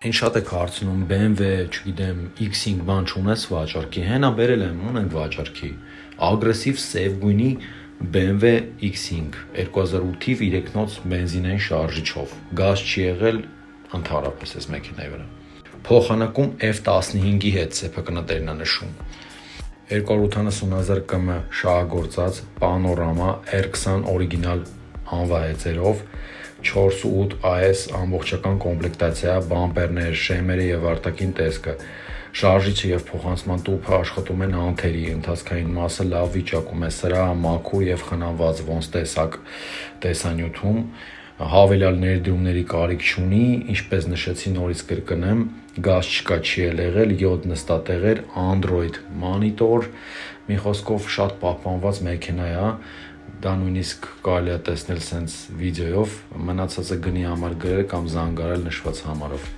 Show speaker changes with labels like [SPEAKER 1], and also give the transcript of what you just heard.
[SPEAKER 1] Ինչ շատ եք հարցնում BMW, չգիտեմ, X5 բան չունես վաճառքի, հենա բերել եմ, ունենք վաճառքի։ Ագրեսիվ սև գույնի BMW X5 2008 թիվ 3-նոց բենզինային շարժիչով։ Գազ չի եղել ընդհանրապես այս մեքենայի վրա։ Փոխանակում F15-ի հետ սեփականատերն է նշում։ 280,000 կմ շահագործած պանորամա R20 օրիգինալ անվահեծերով 4.8 AS ամբողջական կոմպլեկտացիա, բամպերներ, շեմերը եւ արտաքին տեսքը, շարժիչը եւ փոխանցման տուփը աշխատում են անթերի, ընթացքային մասը լավ վիճակում է, սրահը մաքուր եւ խնամված ոնց տեսակ տեսանյութում, հավելյալ ներդրումների կարիք չունի, ինչպես նշեցի նորից կրկնեմ, գազ չկա, չի եղել, 7 նստատեղեր, Android մոնիտոր, մի խոսքով շատ պահպանված մեքենա է, դա նույնիսկ կարելի է տեսնել սենց վիդեոյով, մնացածը գնի համար գրել կամ զանգարել նշված համարով։